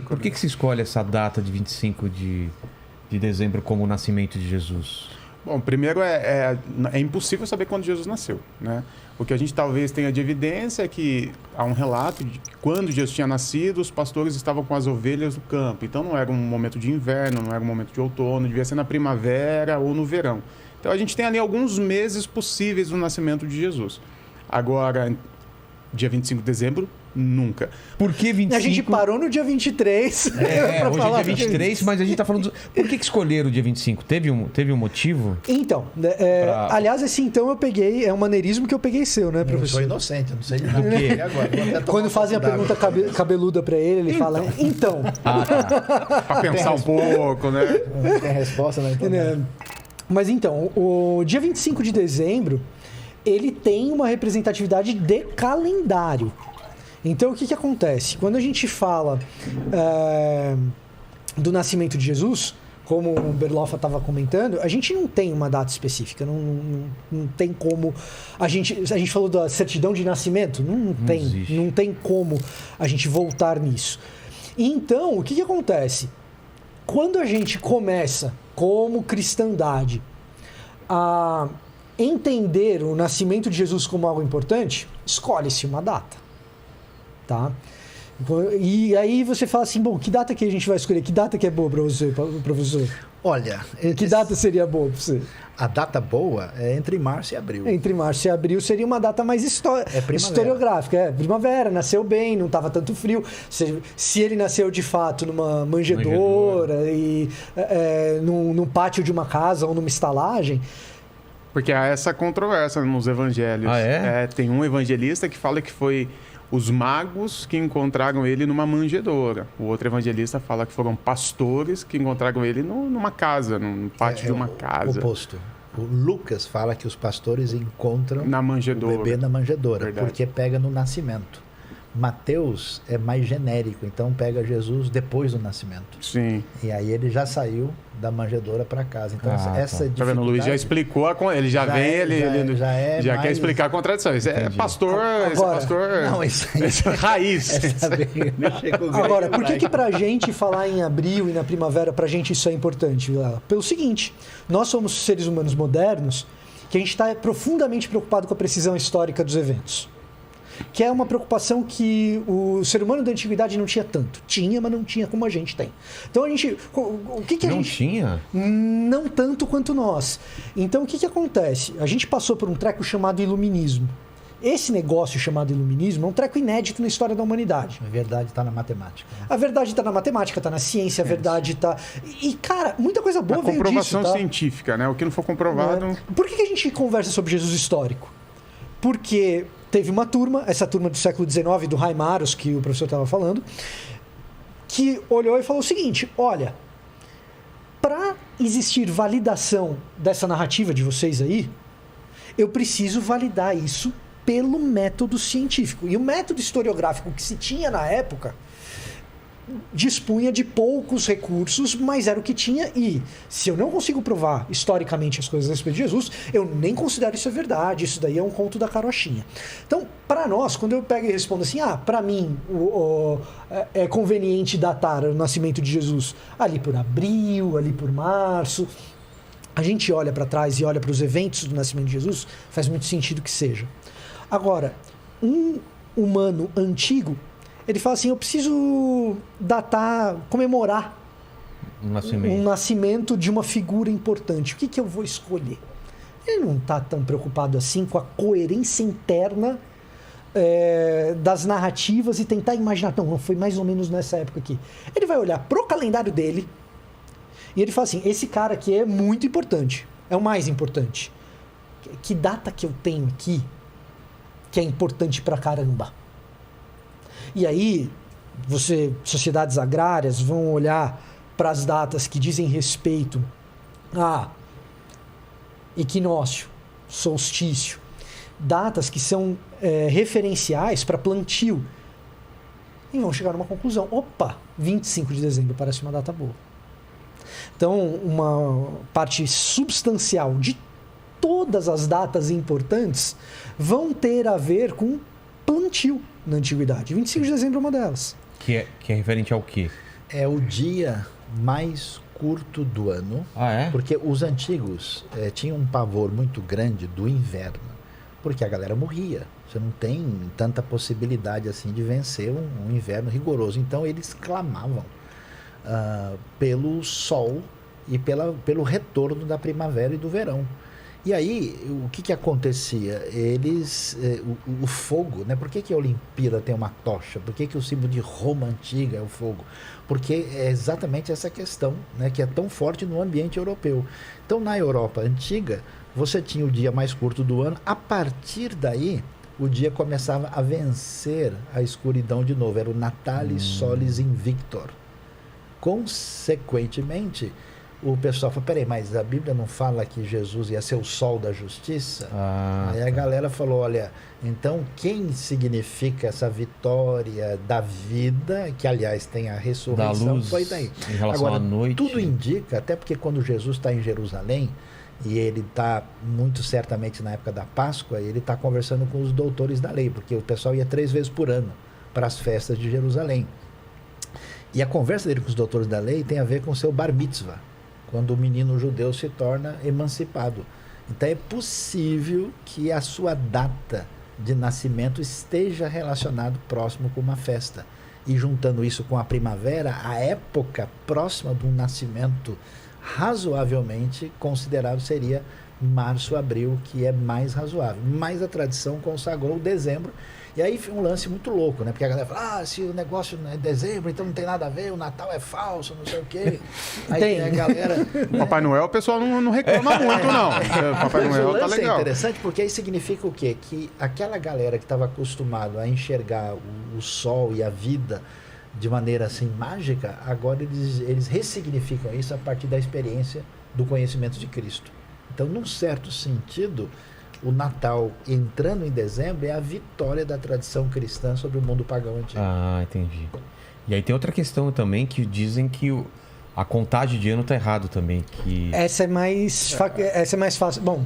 Por que se escolhe essa data de 25 de dezembro como o nascimento de Jesus? Bom, primeiro é impossível saber quando Jesus nasceu, né? O que a gente talvez tenha de evidência é que há um relato de que quando Jesus tinha nascido, os pastores estavam com as ovelhas no campo. Então não era um momento de inverno, não era um momento de outono, devia ser na primavera ou no verão. Então a gente tem ali alguns meses possíveis do nascimento de Jesus. Agora, dia 25 de dezembro, nunca. Por que 25? A gente parou no dia 23. Hoje é dia 23, mas a gente tá falando... Por que escolheram o dia 25? Teve um motivo? Então, aliás, esse então eu peguei... É um maneirismo que eu peguei seu, né, professor? Eu sou inocente, eu não sei de Do quê? agora. Quando fazem a pergunta cabeluda pra ele fala, então. Para pensar um pouco, né? Não tem resposta, né? Então, Mas então, o dia 25 de dezembro, ele tem uma representatividade de calendário. Então, o que acontece? Quando a gente fala do nascimento de Jesus, como o Berloffa estava comentando, a gente não tem uma data específica, não tem como... A gente falou da certidão de nascimento, não tem como a gente voltar nisso. Então, o que acontece? Quando a gente começa, como cristandade, a entender o nascimento de Jesus como algo importante, escolhe-se uma data. Tá? E aí você fala assim, bom, que data que a gente vai escolher? Que data que é boa para você, professor? Olha... Que data seria boa para você? A data boa é entre março e abril. Entre março e abril seria uma data mais historiográfica. Primavera, nasceu bem, não estava tanto frio. Se ele nasceu de fato numa manjedoura e num pátio de uma casa ou numa estalagem... Porque há essa controvérsia nos evangelhos. Ah, é? Tem um evangelista que fala que foi os magos que encontraram ele numa manjedoura. O outro evangelista fala que foram pastores que encontraram ele numa casa, num pátio de uma casa. O oposto. O Lucas fala que os pastores encontram na manjedoura. O bebê na manjedoura, Verdade. porque pega no nascimento. Mateus é mais genérico, então pega Jesus depois do nascimento. Sim. E aí ele já saiu da manjedoura para casa. Então essa Tá vendo? O Luiz já explicou, ele já vem, ele já quer explicar a contradição. Isso é pastor, Não, isso é raiz. Agora, por que pra gente falar em abril e na primavera, pra gente isso é importante, Vilela? Pelo seguinte, nós somos seres humanos modernos que a gente está profundamente preocupado com a precisão histórica dos eventos. Que é uma preocupação que o ser humano da antiguidade não tinha tanto. Tinha, mas não tinha como a gente tem. Então a gente... O que a não gente... tinha? Não tanto quanto nós. Então o que acontece? A gente passou por um treco chamado iluminismo. Esse negócio chamado iluminismo é um treco inédito na história da humanidade. A verdade está na matemática. Né? A verdade está na matemática, está na ciência, a verdade está... E, cara, muita coisa boa veio disso. Comprovação científica, né? O que não for comprovado... Por que a gente conversa sobre Jesus histórico? Porque... Teve uma turma, essa turma do século XIX, do Reimarus, que o professor estava falando, que olhou e falou o seguinte, olha, para existir validação dessa narrativa de vocês aí, eu preciso validar isso pelo método científico. E o método historiográfico que se tinha na época dispunha de poucos recursos, mas era o que tinha, e se eu não consigo provar historicamente as coisas a respeito de Jesus, eu nem considero isso verdade, isso daí é um conto da carochinha. Então, para nós, quando eu pego e respondo assim, para mim é conveniente datar o nascimento de Jesus ali por abril, ali por março, a gente olha para trás e olha para os eventos do nascimento de Jesus, faz muito sentido que seja. Agora, um humano antigo, ele fala assim, eu preciso comemorar um nascimento de uma figura importante. O que eu vou escolher? Ele não está tão preocupado assim com a coerência interna das narrativas e tentar imaginar, não, foi mais ou menos nessa época aqui. Ele vai olhar pro calendário dele e ele fala assim, esse cara aqui é muito importante, é o mais importante. Que data que eu tenho aqui que é importante pra caramba? E aí, sociedades agrárias vão olhar para as datas que dizem respeito a equinócio, solstício, datas que são referenciais para plantio, e vão chegar a uma conclusão. Opa, 25 de dezembro parece uma data boa. Então, uma parte substancial de todas as datas importantes vão ter a ver com plantio na antiguidade. 25 de dezembro é uma delas. Que é referente ao quê? É o dia mais curto do ano, Ah, é? porque os antigos tinham um pavor muito grande do inverno, porque a galera morria. Você não tem tanta possibilidade assim de vencer um inverno rigoroso. Então eles clamavam pelo sol e pelo retorno da primavera e do verão. E aí, o que acontecia? Eles, o fogo, né? Por que a Olimpíada tem uma tocha? Por que o símbolo de Roma antiga é o fogo? Porque é exatamente essa questão, né? Que é tão forte no ambiente europeu. Então, na Europa antiga, você tinha o dia mais curto do ano. A partir daí, o dia começava a vencer a escuridão de novo. Era o Natalis Solis Invictor. Consequentemente, o pessoal falou, peraí, mas a Bíblia não fala que Jesus ia ser o sol da justiça? Aí a galera falou, olha, então quem significa essa vitória da vida, que aliás tem a ressurreição, da luz, foi daí. em relação Agora, à noite. tudo indica, até porque quando Jesus está em Jerusalém, e ele está muito certamente na época da Páscoa, ele está conversando com os doutores da lei, porque o pessoal ia 3 vezes por ano para as festas de Jerusalém. E a conversa dele com os doutores da lei tem a ver com o seu bar mitzvah, quando o menino judeu se torna emancipado. Então é possível que a sua data de nascimento esteja relacionado próximo com uma festa. E juntando isso com a primavera, a época próxima do nascimento razoavelmente considerado seria março, abril, que é mais razoável. Mas a tradição consagrou dezembro. E aí foi um lance muito louco, né? Porque a galera fala, se o negócio é dezembro, então não tem nada a ver, o Natal é falso, não sei o quê. Aí tem a galera... Papai Noel, o pessoal não reclama muito, não. Papai Mas Noel o tá lance legal. é interessante porque aí significa o quê? Que aquela galera que estava acostumada a enxergar o sol e a vida de maneira assim mágica, agora eles ressignificam isso a partir da experiência do conhecimento de Cristo. Então, num certo sentido, o Natal entrando em dezembro é a vitória da tradição cristã sobre o mundo pagão antigo. Ah, entendi. E aí tem outra questão também que dizem que a contagem de ano tá errado também. Que... Essa é mais fácil. Bom,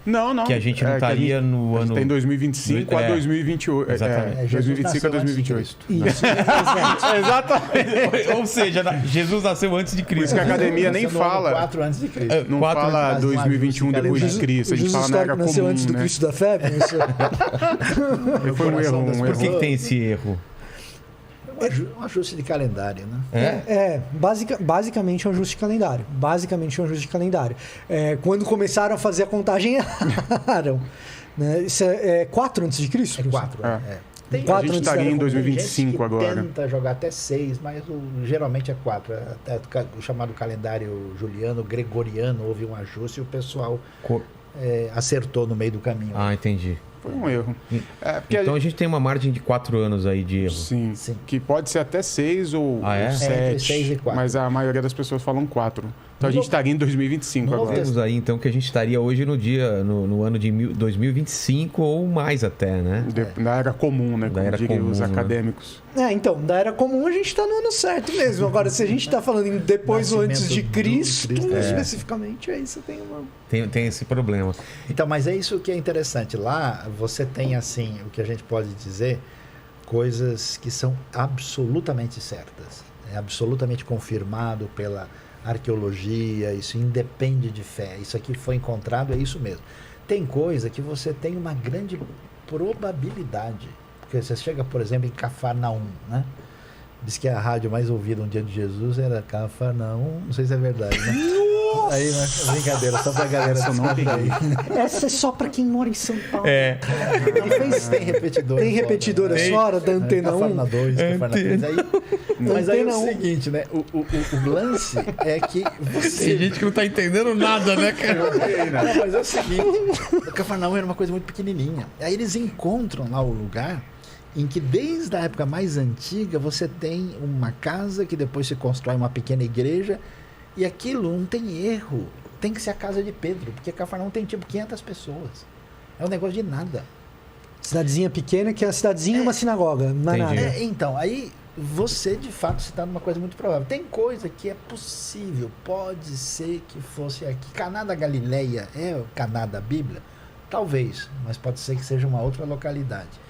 Não. Que a gente não estaria no A gente ano... tá em 2025 a 2028. Exatamente. 2025 a 2028. isso. Exato. Exatamente. Ou seja, Jesus nasceu antes de Por isso Cristo. que a academia nem Nasceu no ano fala. 4 antes de Cristo. Não Quatro fala anos, 2021 depois de Cristo. A gente Jesus fala na era histórico nasceu comum, antes do né? Cristo da febre. Isso. Foi um erro, Por que tem esse erro? Um ajuste de calendário, né? Basicamente é um ajuste de calendário. Quando começaram a fazer a contagem, erraram. Né? Isso é 4 antes de Cristo? É 4. Tem A gente estaria em 2025 gente que agora. tenta jogar até 6, mas geralmente é 4. Até o chamado calendário juliano, gregoriano, houve um ajuste e o pessoal acertou no meio do caminho. Ah, entendi. Foi um erro. Porque Então a gente tem uma margem de 4 anos aí de erro. Sim, que pode ser até 6 ou é? 7. Entre 6 e 4. Mas a maioria das pessoas falam 4. Então a gente estaria em 2025 No agora. Temos aí então que a gente estaria hoje no ano de 2025 ou mais até, né? Da era comum, né? Da Como era diriam comum, os né? acadêmicos. Então, da era comum a gente está no ano certo mesmo. Agora, se a gente está falando em depois ou antes de Nascimento do Cristo, Cristo. especificamente, aí você tem uma... Tem esse problema. Então, mas é isso que é interessante. Lá você tem, assim, o que a gente pode dizer, coisas que são absolutamente certas. É absolutamente confirmado pela arqueologia, isso independe de fé. Isso aqui foi encontrado, é isso mesmo. Tem coisa que você tem uma grande probabilidade. Porque você chega, por exemplo, em Cafarnaum, né? Diz que a rádio mais ouvida um dia de Jesus era Cafarnaum. Não sei se é verdade, né? Aí, né? Brincadeira, só pra galera descobrir aí. Essa é só para quem mora em São Paulo. Tem repetidora. Tem repetidora fora da Antena 1? Cafarna 2, Cafarna 3. Mas aí é o seguinte, né? O lance é que você... Tem gente que não tá entendendo nada, né, cara? Não, mas é o seguinte, o Cafarnaum era uma coisa muito pequenininha. Aí eles encontram lá o lugar em que desde a época mais antiga você tem uma casa que depois se constrói uma pequena igreja e aquilo não tem erro. Tem que ser a casa de Pedro, porque Cafarnaum tem tipo 500 pessoas. É um negócio de nada. Cidadezinha pequena, que é a cidadezinha e uma sinagoga. Não é Entendi. nada. Então, aí você de fato está numa coisa muito provável. Tem coisa que é possível, pode ser que fosse aqui. Caná da Galileia é o Caná da Bíblia? Talvez, mas pode ser que seja uma outra localidade.